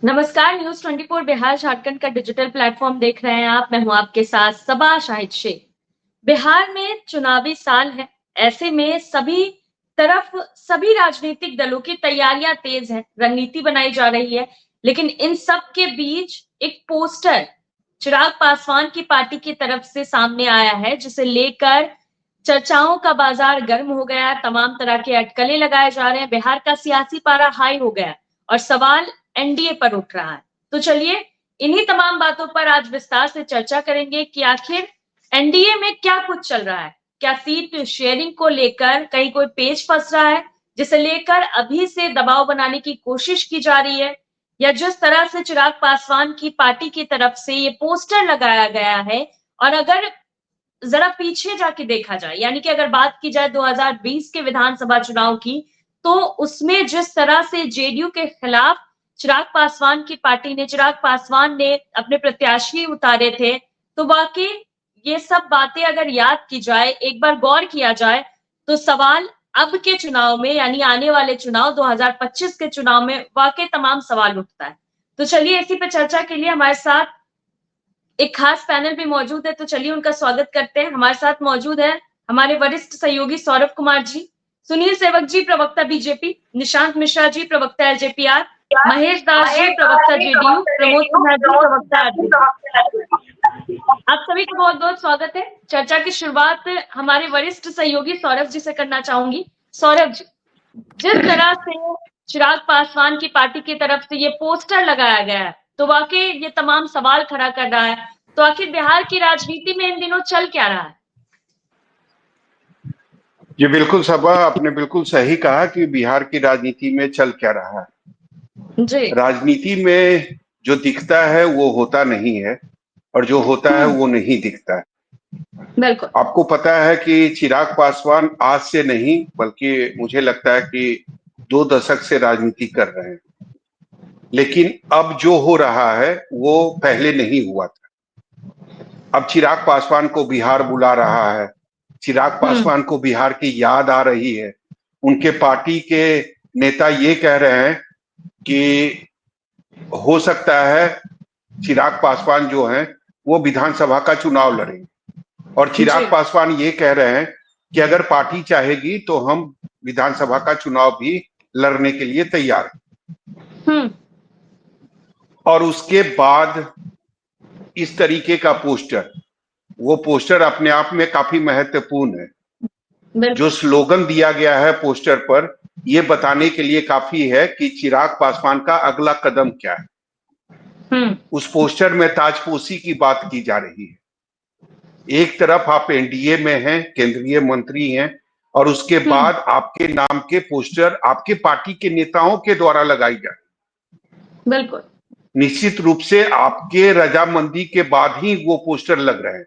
नमस्कार। न्यूज 24 बिहार झारखंड का digital platform देख रहे हैं आप। मैं हूं आपके साथ सबा शाहिद शेख। बिहार में चुनावी साल है। ऐसे में सभी तरफ सभी राजनीतिक दलों की तैयारियां तेज हैं, रणनीति बनाई जा रही है। लेकिन इन सब के बीच एक पोस्टर चिराग पासवान की पार्टी की तरफ से सामने आया है, जिसे लेकर चर्चाओं का बाजार गर्म हो गया। तमाम तरह के अटकलें लगाए जा रहे हैं। बिहार का सियासी पारा हाई हो गया और सवाल एनडीए पर उठ रहा है। तो चलिए इन्हीं तमाम बातों पर आज विस्तार से चर्चा करेंगे कि आखिर एनडीए में क्या कुछ चल रहा है। क्या सीट शेयरिंग को लेकर कहीं कोई पेच फंस रहा है, जिसे लेकर अभी से दबाव बनाने की कोशिश की जा रही है, या जिस तरह से चिराग पासवान की पार्टी की तरफ से ये पोस्टर लगाया गया है। और अगर जरा पीछे जाके देखा जाए, यानी कि अगर बात की जाए 2020 के विधानसभा चुनाव की, तो उसमें जिस तरह से जेडीयू के खिलाफ चिराग पासवान ने अपने प्रत्याशी उतारे थे, तो वाकई ये सब बातें अगर याद की जाए, एक बार गौर किया जाए, तो सवाल अब के चुनाव में, यानी आने वाले चुनाव 2025 के चुनाव में वाकई तमाम सवाल उठता है। तो चलिए इसी पे चर्चा के लिए हमारे साथ एक खास पैनल भी मौजूद है। तो चलिए उनका स्वागत करते हैं। हमारे साथ मौजूद है हमारे वरिष्ठ सहयोगी सौरभ कुमार जी, सुनील सेवक जी प्रवक्ता बीजेपी, निशांत मिश्रा जी प्रवक्ता एलजेपीआर, महेश दास जी प्रवक्ता जेडीयू, प्रमोद सिन्हा जी प्रवक्ता आरजेडी। आप सभी का बहुत बहुत स्वागत है। चर्चा की शुरुआत हमारे वरिष्ठ सहयोगी सौरभ जी से करना चाहूंगी। सौरभ जी, जिस तरह से चिराग पासवान की पार्टी की तरफ से ये पोस्टर लगाया गया है, तो वाकई ये तमाम सवाल खड़ा कर रहा है। तो आखिर बिहार की राजनीति में इन दिनों चल क्या रहा है? ये बिल्कुल सबा, आपने बिल्कुल सही कहा कि बिहार की राजनीति में चल क्या रहा है। जी। राजनीति में जो दिखता है वो होता नहीं है, और जो होता है वो नहीं दिखता है। बिल्कुल। आपको पता है कि चिराग पासवान आज से नहीं बल्कि मुझे लगता है कि 2 दशक से राजनीति कर रहे हैं। लेकिन अब जो हो रहा है वो पहले नहीं हुआ था। अब चिराग पासवान को बिहार बुला रहा है, चिराग पासवान को बिहार की याद आ रही है। उनके पार्टी के नेता ये कह रहे हैं कि हो सकता है चिराग पासवान जो हैं वो विधानसभा का चुनाव लड़ेंगे, और जी। चिराग पासवान ये कह रहे हैं कि अगर पार्टी चाहेगी तो हम विधानसभा का चुनाव भी लड़ने के लिए तैयार हैं। और उसके बाद इस तरीके का पोस्टर, वो पोस्टर अपने आप में काफी महत्वपूर्ण है। जो बिल्कुल। स्लोगन दिया गया है पोस्टर पर, यह बताने के लिए काफी है कि चिराग पासवान का अगला कदम क्या है। उस पोस्टर में ताजपोशी की बात की जा रही है। एक तरफ आप एनडीए में हैं, केंद्रीय मंत्री हैं, और उसके बाद आपके नाम के पोस्टर आपके पार्टी के नेताओं के द्वारा लगाई जा रही। बिल्कुल। निश्चित रूप से आपके रजामंदी के बाद ही वो पोस्टर लग रहे हैं,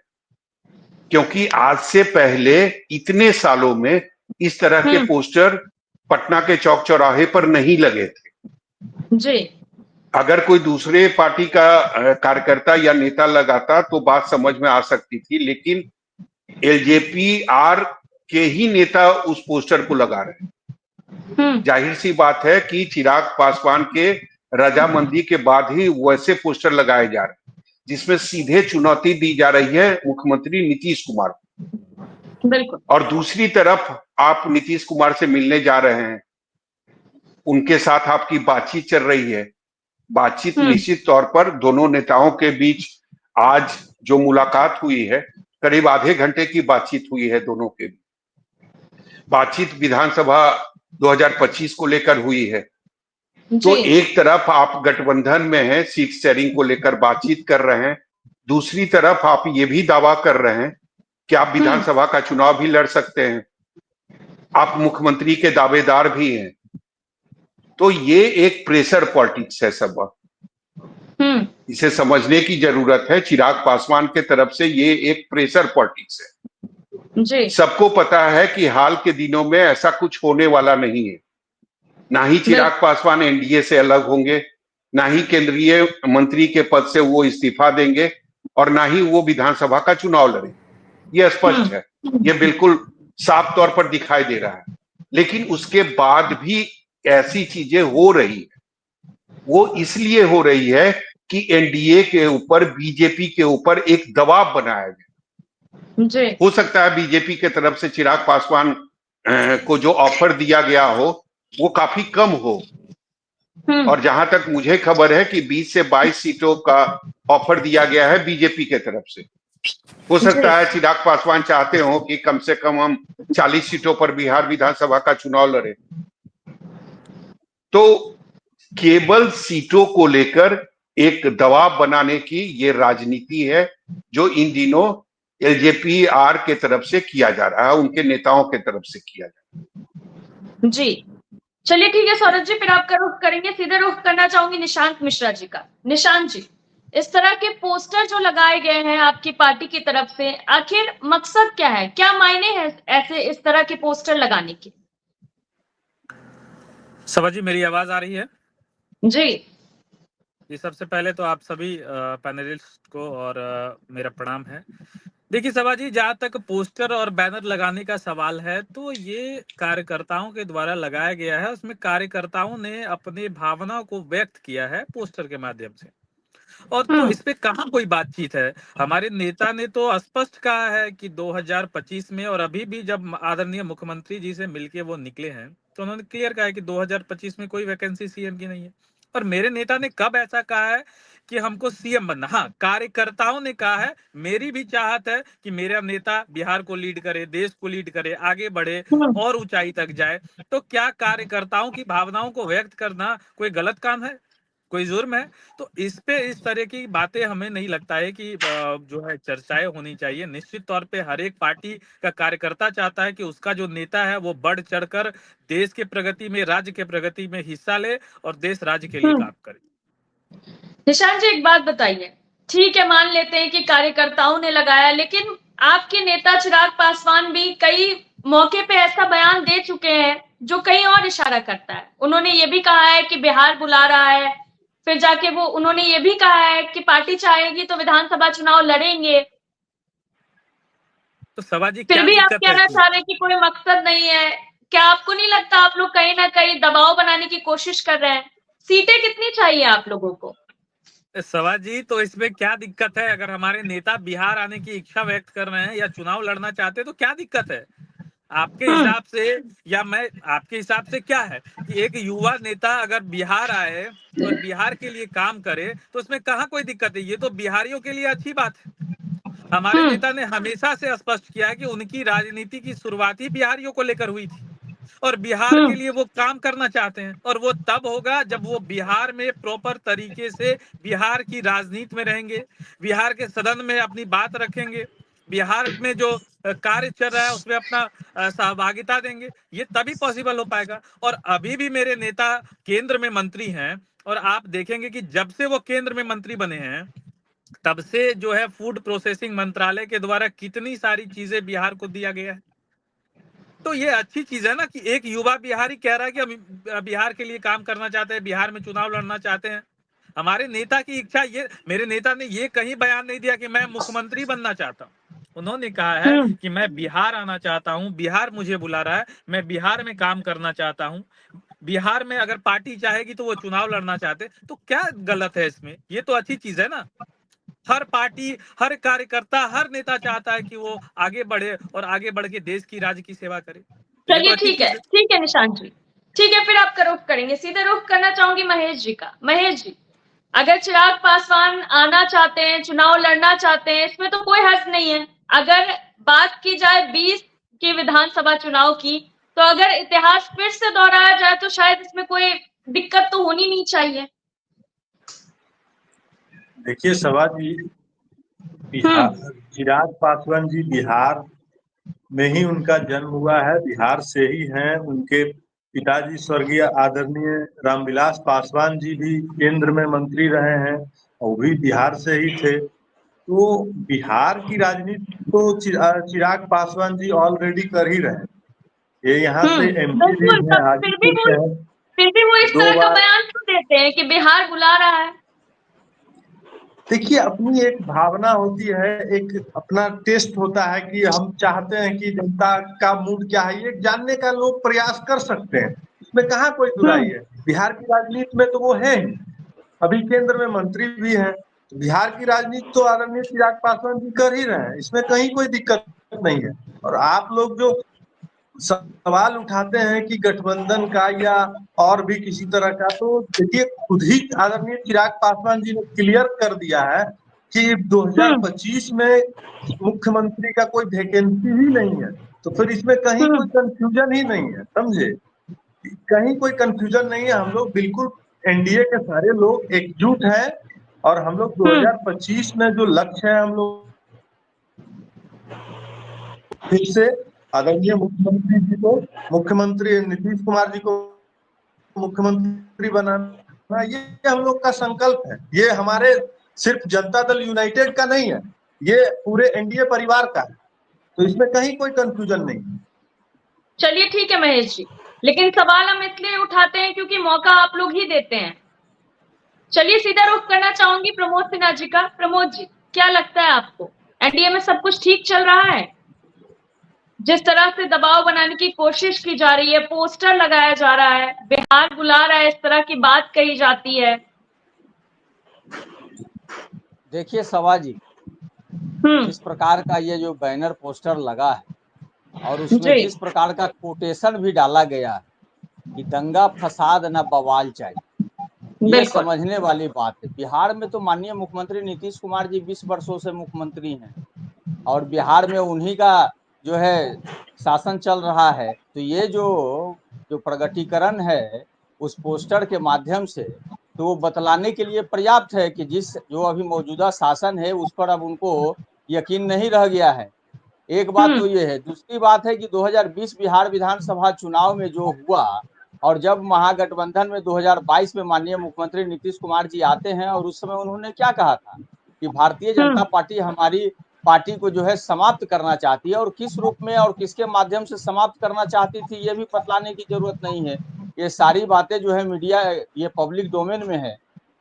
क्योंकि आज से पहले इतने सालों में इस तरह के पोस्टर पटना के चौक चौराहे पर नहीं लगे थे। जी। अगर कोई दूसरे पार्टी का कार्यकर्ता या नेता लगाता तो बात समझ में आ सकती थी, लेकिन एलजेपीआर के ही नेता उस पोस्टर को लगा रहे हैं। जाहिर सी बात है कि चिराग पासवान के रजामंदी के बाद ही वैसे पोस्टर लगाए जा रहे हैं जिसमें सीधे चुनौती दी जा रही है मुख्यमंत्री नीतीश कुमार को। बिल्कुल। और दूसरी तरफ आप नीतीश कुमार से मिलने जा रहे हैं, उनके साथ आपकी बातचीत चल रही है। बातचीत निश्चित तौर पर दोनों नेताओं के बीच आज जो मुलाकात हुई है, करीब आधे घंटे की बातचीत हुई है दोनों के बीच। बातचीत विधानसभा 2025 को लेकर हुई है। तो एक तरफ आप गठबंधन में हैं, सीट शेयरिंग को लेकर बातचीत कर रहे हैं, दूसरी तरफ आप ये भी दावा कर रहे हैं कि आप विधानसभा का चुनाव भी लड़ सकते हैं, आप मुख्यमंत्री के दावेदार भी हैं। तो ये एक प्रेशर पॉलिटिक्स है सब, इसे समझने की जरूरत है। चिराग पासवान के तरफ से ये एक प्रेशर पॉलिटिक्स है। जी। सबको पता है कि हाल के दिनों में ऐसा कुछ होने वाला नहीं है। ना ही चिराग पासवान एनडीए से अलग होंगे, ना ही केंद्रीय मंत्री के पद से वो इस्तीफा देंगे, और ना ही वो विधानसभा का चुनाव लड़ेंगे। ये स्पष्ट है, ये बिल्कुल साफ तौर पर दिखाई दे रहा है। लेकिन उसके बाद भी ऐसी चीजें हो रही है वो इसलिए हो रही है कि एनडीए के ऊपर, बीजेपी के ऊपर एक दबाव बनाया गया। जी। हो सकता है बीजेपी के तरफ से चिराग पासवान को जो ऑफर दिया गया हो वो काफी कम हो, और जहां तक मुझे खबर है कि 20 से 22 सीटों का ऑफर दिया गया है बीजेपी के तरफ से। हो जी। सकता है चिराग पासवान चाहते हो कि कम से कम हम 40 सीटों पर बिहार विधानसभा का चुनाव लड़े। तो केवल सीटों को लेकर एक दबाव बनाने की ये राजनीति है जो इन दिनों एलजेपी आर के तरफ से किया जा रहा है, उनके नेताओं के तरफ से किया जा रहा जी। जी। चलिए ठीक है सौरभ जी, फिर आपका रुख करेंगे, सीधे रुख करना चाहूंगी निशांत मिश्रा जी का। निशांत जी, इस तरह के पोस्टर जो लगाए गए हैं आपकी पार्टी की तरफ से, आखिर मकसद क्या है, क्या मायने हैं ऐसे इस तरह के पोस्टर लगाने के? सभा जी, मेरी आवाज आ रही है? जी। जी, सबसे पहले तो आप सभी पैनलिस्ट को और मेरा प्रणाम है। देखिए सभा जी, जहाँ तक पोस्टर और बैनर लगाने का सवाल है, तो ये कार्यकर्ताओं के द्वारा लगाया गया है। उसमें कार्यकर्ताओं ने अपनी भावनाओं को व्यक्त किया है पोस्टर के माध्यम से, और तो इस पे कहाँ कोई बातचीत है। हमारे नेता ने तो स्पष्ट कहा है कि 2025 में, और अभी भी जब आदरणीय मुख्यमंत्री जी से मिलके वो निकले हैं, तो उन्होंने क्लियर कहा है कि 2025 में कोई वैकेंसी सीएम की नहीं है। और मेरे नेता ने कब ऐसा कहा है कि हमको सीएम बनना? हाँ, कार्यकर्ताओं ने कहा है, मेरी भी चाहत है कि मेरा नेता बिहार को लीड करे, देश को लीड करे, आगे बढ़े और ऊंचाई तक जाए। तो क्या कार्यकर्ताओं की भावनाओं को व्यक्त करना कोई गलत काम है, कोई जुर्म है? तो इस पे इस तरह की बातें हमें नहीं लगता है कि जो है चर्चाएं होनी चाहिए। निश्चित तौर पे हर एक पार्टी का कार्यकर्ता चाहता है कि उसका जो नेता है वो बढ़ चढ़कर देश के प्रगति में, राज्य के प्रगति में हिस्सा ले और देश राज्य के लिए काम करे। निशांत जी, एक बात बताइए, ठीक है मान लेते हैं कि कार्यकर्ताओं ने लगाया, लेकिन आपके नेता चिराग पासवान भी कई मौके पे ऐसा बयान दे चुके हैं जो कहीं और इशारा करता है। उन्होंने ये भी कहा है कि बिहार बुला रहा है, फिर जाके वो उन्होंने ये भी कहा है कि पार्टी चाहेगी तो विधानसभा चुनाव लड़ेंगे। तो सभा जी, फिर क्या भी आप दिक्कत है कहना इसमें? चाह रहे हैं कि कोई मकसद नहीं है। क्या आपको नहीं लगता आप लोग कहीं ना कहीं दबाव बनाने की कोशिश कर रहे हैं? सीटें कितनी चाहिए आप लोगों को? सभा जी, तो इसमें क्या दिक्कत है? अगर हमारे नेता बिहार आने की इच्छा व्यक्त कर रहे हैं या चुनाव लड़ना चाहते हैं तो क्या दिक्कत है आपके हिसाब से? या मैं आपके हिसाब से क्या है कि एक युवा नेता अगर बिहार आए और बिहार के लिए काम करे तो उसमें कहाँ कोई दिक्कत है? ये तो बिहारियों के लिए अच्छी बात है। हमारे नेता ने हमेशा से स्पष्ट किया है कि उनकी राजनीति की शुरुआत ही बिहारियों को लेकर हुई थी, और बिहार के लिए वो काम करना चाहते हैं। और वो तब होगा जब वो बिहार में प्रॉपर तरीके से बिहार की राजनीति में रहेंगे, बिहार के सदन में अपनी बात रखेंगे, बिहार में जो कार्य चल रहा है उसमें अपना सहभागिता देंगे। ये तभी पॉसिबल हो पाएगा। और अभी भी मेरे नेता केंद्र में मंत्री हैं, और आप देखेंगे कि जब से वो केंद्र में मंत्री बने हैं तब से जो है फूड प्रोसेसिंग मंत्रालय के द्वारा कितनी सारी चीजें बिहार को दिया गया है। तो ये अच्छी चीज है ना कि एक युवा बिहारी कह रहा है कि हम बिहार के लिए काम करना चाहते हैं, बिहार में चुनाव लड़ना चाहते हैं। हमारे नेता की इच्छा, ये मेरे नेता ने ये कहीं बयान नहीं दिया कि मैं मुख्यमंत्री बनना चाहता हूँ। उन्होंने कहा है कि मैं बिहार आना चाहता हूँ, बिहार मुझे बुला रहा है, मैं बिहार में काम करना चाहता हूँ। बिहार में अगर पार्टी चाहेगी तो वो चुनाव लड़ना चाहते, तो क्या गलत है इसमें? ये तो अच्छी चीज है ना। हर पार्टी, हर कार्यकर्ता, हर नेता चाहता है कि वो आगे बढ़े और आगे बढ़ के देश की, राज्य की सेवा करे। तो ये तो चलिए अच्छी चीज है। ठीक है निशांत जी, ठीक है, फिर आपका रुख करेंगे, सीधे रुख करना चाहूंगी महेश जी का। महेश जी, अगर चिराग पासवान आना चाहते हैं, चुनाव लड़ना चाहते हैं, इसमें तो कोई हर्ज नहीं है। अगर बात की जाए 20 की विधानसभा चुनाव की, तो अगर इतिहास फिर से दोहराया जाए तो शायद इसमें कोई दिक्कत तो होनी नहीं चाहिए। देखिए सभा जी, चिराग पासवान जी बिहार में ही उनका जन्म हुआ है, बिहार से ही हैं। उनके पिताजी स्वर्गीय आदरणीय रामविलास पासवान जी भी केंद्र में मंत्री रहे हैं, वो भी बिहार से ही थे। तो बिहार की राजनीति तो चिराग पासवान जी ऑलरेडी कर ही रहे हैं। ये यहाँ से एमपी भी बिल्कुल, हैं, तब हाजीपुर से हैं। फिर भी वो इस दो तरह का बार बयान क्यों देते हैं कि बिहार बुला रहा है? देखिए, अपनी एक भावना होती है, एक अपना टेस्ट होता है कि हम चाहते हैं कि जनता का मूड क्या है, ये जानने का लोग प्रयास कर सकते हैं। इसमें कहाँ कोई बुराई है। बिहार की राजनीति में तो वो है ही। अभी केंद्र में मंत्री भी हैं। तो बिहार की राजनीति तो आदरणीय चिराग पासवान जी कर ही रहे हैं, इसमें कहीं कोई दिक्कत नहीं है। और आप लोग जो सवाल उठाते हैं कि गठबंधन का या और भी किसी तरह का, तो देखिए खुद ही आदरणीय चिराग पासवान जी ने क्लियर कर दिया है कि 2025 में मुख्यमंत्री का कोई वैकेंसी ही नहीं है। तो फिर इसमें कहीं कोई कंफ्यूजन ही नहीं है, समझे? कहीं कोई कंफ्यूजन नहीं है। हम लोग बिल्कुल एनडीए के सारे लोग एकजुट हैं और हम लोग 2025 में जो लक्ष्य है, हम लोग फिर से आदरणीय मुख्यमंत्री जी को, मुख्यमंत्री नीतीश कुमार जी को मुख्यमंत्री बनाना, ये हम लोग का संकल्प है। ये हमारे सिर्फ जनता दल यूनाइटेड का नहीं है, ये पूरे एनडीए परिवार का है। तो इसमें कहीं कोई कंफ्यूजन नहीं है। चलिए ठीक है महेश जी, लेकिन सवाल हम इसलिए उठाते हैं क्योंकि मौका आप लोग ही देते हैं। चलिए सीधा रुख करना चाहूंगी प्रमोद सिन्हा जी का। प्रमोद जी, क्या लगता है आपको, एनडीए में सब कुछ ठीक चल रहा है? जिस तरह से दबाव बनाने की कोशिश की जा रही है, पोस्टर लगाया जा रहा है, बिहार बुला रहा है, इस तरह की बात कही जाती है। देखिए सवा जी, जिस प्रकार का ये जो बैनर पोस्टर लगा है और उसमें जिस प्रकार का कोटेशन भी डाला गया है कि दंगा फसाद न बवाल चाहिए, ये समझने वाली बात है। बिहार में तो माननीय मुख्यमंत्री नीतीश कुमार जी 20 वर्षों से मुख्यमंत्री हैं और बिहार में उन्हीं का जो है शासन चल रहा है। तो ये जो प्रगटीकरण है उस पोस्टर के माध्यम से, तो वो बतलाने के लिए पर्याप्त है कि जो अभी मौजूदा शासन है उस पर अब उनको यकीन नहीं रह गया है। एक बात तो ये है। दूसरी बात है कि 2020 बिहार विधानसभा चुनाव में जो हुआ और जब महागठबंधन में 2022 में माननीय मुख्यमंत्री नीतीश कुमार जी आते हैं और उस समय उन्होंने क्या कहा था कि भारतीय जनता पार्टी हमारी पार्टी को जो है समाप्त करना चाहती है, और किस रूप में और किसके माध्यम से समाप्त करना चाहती थी ये भी बतलाने की जरूरत नहीं है। ये सारी बातें जो है मीडिया, ये पब्लिक डोमेन में है।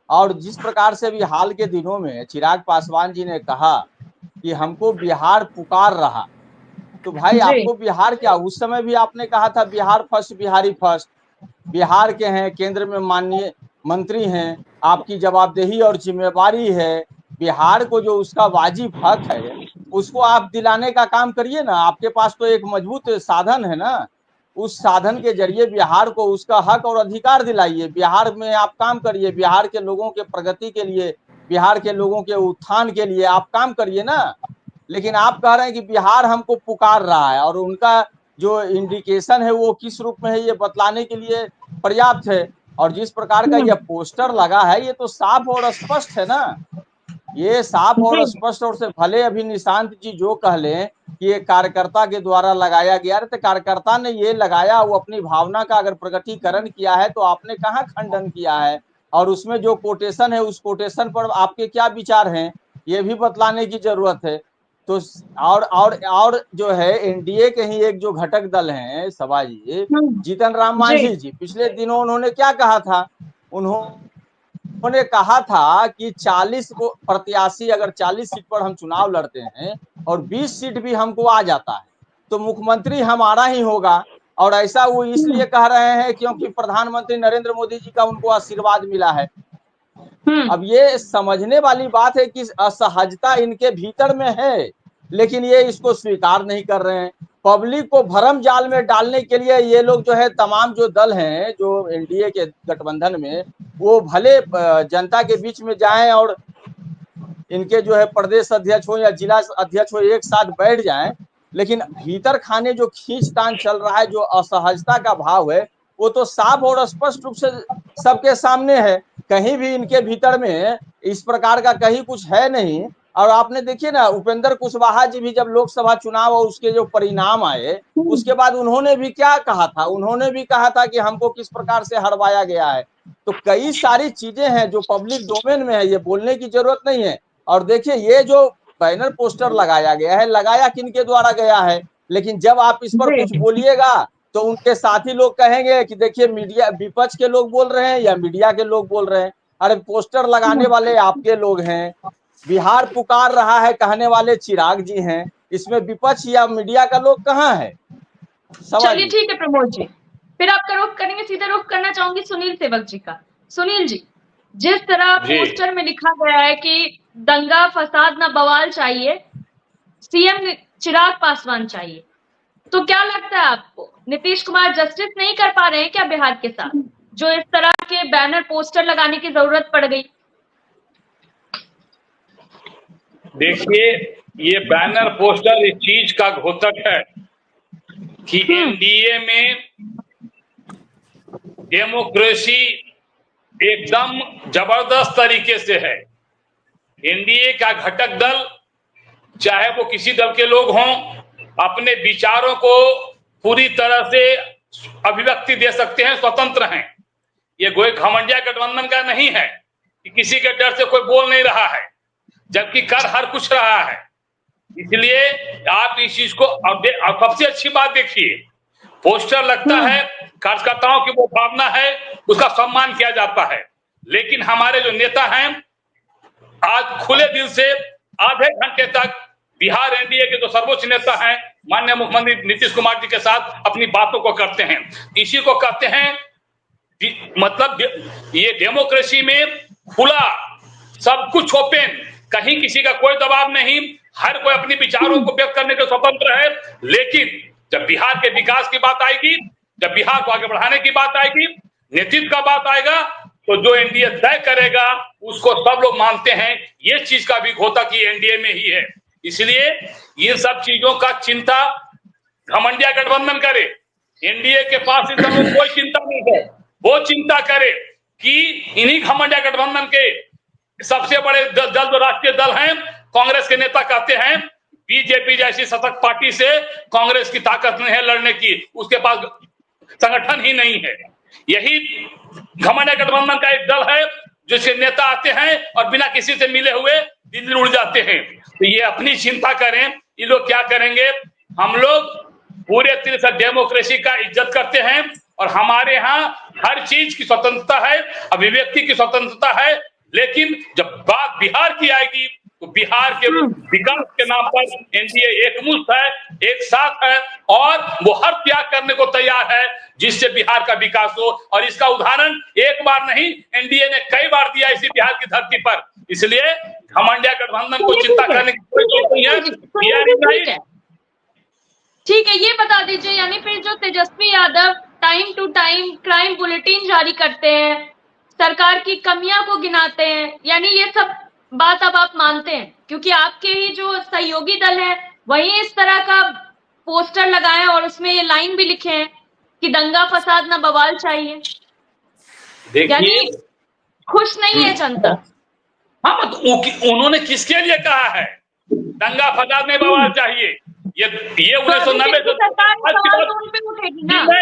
और जिस प्रकार से भी हाल के दिनों में चिराग पासवान जी ने कहा कि हमको बिहार पुकार रहा, तो भाई आपको बिहार क्या, उस समय भी आपने कहा था बिहार फर्स्ट, बिहारी फर्स्ट। बिहार के हैं, केंद्र में माननीय मंत्री हैं, आपकी जवाबदेही और जिम्मेवारी है। बिहार को जो उसका वाजिब हक है उसको आप दिलाने का काम करिए ना। आपके पास तो एक मजबूत साधन है ना, उस साधन के जरिए बिहार को उसका हक और अधिकार दिलाइए। बिहार में आप काम करिए, बिहार के लोगों के प्रगति के लिए, बिहार के लोगों के उत्थान के लिए आप काम करिए ना। लेकिन आप कह रहे हैं कि बिहार हमको पुकार रहा है, और उनका जो इंडिकेशन है वो किस रूप में है ये बतलाने के लिए पर्याप्त है। और जिस प्रकार का ये पोस्टर लगा है ये तो साफ और स्पष्ट है ना, ये साफ और स्पष्ट। और से भले अभी निशांत जी जो कह लें कि ये कार्यकर्ता के द्वारा लगाया गया, तो कार्यकर्ता ने ये लगाया, वो अपनी भावना का अगर प्रकटीकरण किया है तो आपने कहाँ खंडन किया है? और उसमें जो कोटेशन है उस कोटेशन पर आपके क्या विचार हैं ये भी बतलाने की जरूरत है। तो और जो है एनडीए के ही एक जो घटक दल हैं सभाजी, जीतन राम मांझी जी, पिछले दिनों उन्होंने क्या कहा था? उन्होंने कहा था कि 40 प्रत्याशी, अगर 40 सीट पर हम चुनाव लड़ते हैं और 20 सीट भी हमको आ जाता है तो मुख्यमंत्री हमारा ही होगा। और ऐसा वो इसलिए कह रहे हैं क्योंकि प्रधानमंत्री नरेंद्र मोदी जी का उनको आशीर्वाद मिला है। अब ये समझने वाली बात है कि असहजता इनके भीतर में है, लेकिन ये इसको स्वीकार नहीं कर रहे हैं। पब्लिक को भरम जाल में डालने के लिए ये लोग जो है, तमाम जो दल हैं जो एनडीए के गठबंधन में, वो भले जनता के बीच में जाएं और इनके जो है प्रदेश अध्यक्ष हो या जिला अध्यक्ष हो एक साथ बैठ जाएं, लेकिन भीतर खाने जो खींचतान चल रहा है, जो असहजता का भाव है, वो तो साफ और स्पष्ट रूप से सबके सामने है। कहीं भी इनके भीतर में इस प्रकार का कहीं कुछ है नहीं। और आपने देखिए ना, उपेंद्र कुशवाहा जी भी जब लोकसभा चुनाव और उसके जो परिणाम आए उसके बाद उन्होंने भी क्या कहा था? उन्होंने भी कहा था कि हमको किस प्रकार से हरवाया गया है। तो कई सारी चीजें हैं जो पब्लिक डोमेन में है, ये बोलने की जरूरत नहीं है। और देखिए ये जो बैनर पोस्टर लगाया गया है, लगाया किनके द्वारा गया है? लेकिन जब आप इस पर कुछ बोलिएगा तो उनके साथी लोग कहेंगे कि देखिए मीडिया, विपक्ष के लोग बोल रहे हैं या मीडिया के लोग बोल रहे हैं। अरे पोस्टर लगाने वाले आपके लोग हैं, बिहार पुकार रहा है कहने वाले चिराग जी हैं, इसमें विपक्ष या मीडिया का लोग कहाँ है? चलिए ठीक है प्रमोद जी, फिर आपका रुख करेंगे, सीधा रुख करना चाहूंगी सुनील सेवक जी का। सुनील जी, जिस तरह पोस्टर में लिखा गया है कि दंगा फसाद ना बवाल चाहिए, सीएम चिराग पासवान चाहिए, तो क्या लगता है आपको नीतीश कुमार जस्टिस नहीं कर पा रहे हैं क्या बिहार के साथ, जो इस तरह के बैनर पोस्टर लगाने की जरूरत पड़ गई? देखिए, ये बैनर पोस्टर इस चीज का घोतक है कि एनडीए में डेमोक्रेसी एकदम जबरदस्त तरीके से है। एनडीए का घटक दल, चाहे वो किसी दल के लोग हों, अपने विचारों को पूरी तरह से अभिव्यक्ति दे सकते हैं, स्वतंत्र हैं। ये कोई घमंडिया गठबंधन का नहीं है कि किसी के डर से कोई बोल नहीं रहा है, जबकि कर हर कुछ रहा है। इसलिए आप इस चीज को अब सबसे अच्छी बात देखिए, पोस्टर लगता है, कार्यकर्ताओं की वो भावना है, उसका सम्मान किया जाता है। लेकिन हमारे जो नेता हैं आज खुले दिल से आधे घंटे तक बिहार एनडीए के जो सर्वोच्च नेता हैं माननीय मुख्यमंत्री नीतीश कुमार जी के साथ अपनी बातों को करते हैं। इसी को कहते हैं मतलब ये डेमोक्रेसी में खुला, सब कुछ ओपन, कहीं किसी का कोई दबाव नहीं, हर कोई अपनी विचारों को व्यक्त करने के स्वतंत्र है। लेकिन जब बिहार के विकास की बात आएगी, जब बिहार को आगे बढ़ाने की बात आएगी, नेतृत्व का बात आएगा, तो जो एनडीए तय करेगा उसको सब लोग मानते हैं। ये चीज का भी घोतक ही एनडीए में ही है। इसलिए इन सब चीजों का चिंता घमंडिया गठबंधन करे, एनडीए के पास इन सबों कोई चिंता नहीं है। वो चिंता करे कि इन्हीं घमंडिया गठबंधन के सबसे बड़े दल जो राष्ट्रीय दल हैं, कांग्रेस के नेता कहते हैं बीजेपी जैसी सशक्त पार्टी से कांग्रेस की ताकत नहीं है लड़ने की, उसके पास संगठन ही नहीं है। यही घमंडिया गठबंधन का एक दल है जिसके नेता आते हैं और बिना किसी से मिले हुए दिल्ली उड़ जाते हैं। तो ये अपनी चिंता करें, ये लोग क्या करेंगे। हम लोग पूरे तरह से डेमोक्रेसी का इज्जत करते हैं और हमारे यहाँ हर चीज की स्वतंत्रता है, अभिव्यक्ति की स्वतंत्रता है। लेकिन जब बात बिहार की आएगी तो बिहार के विकास के नाम पर एनडीए एकमुश्त है, एक साथ है और वो हर त्याग करने को तैयार है जिससे बिहार का विकास हो। और इसका उदाहरण एक बार नहीं, एनडीए ने कई बार दिया इसी बिहार की धरती पर। इसलिए घमंडिया गठबंधन को चिंता करने की कोई जरूरत नहीं है। ठीक है, ये बता दीजिए, यानी फिर जो Tejashwi Yadav time to time crime bulletin जारी करते हैं, सरकार की कमियां को गिनाते हैं, यानी ये सब बात अब आप मानते हैं क्योंकि आपके ही जो सहयोगी दल है वही इस तरह का पोस्टर लगाए और उसमें ये लाइन भी लिखे हैं कि दंगा फसाद ना बवाल चाहिए। यानी खुश नहीं है जनता। हाँ, तो उन्होंने किसके लिए कहा है दंगा फसाद में बवाल चाहिए? ये 1990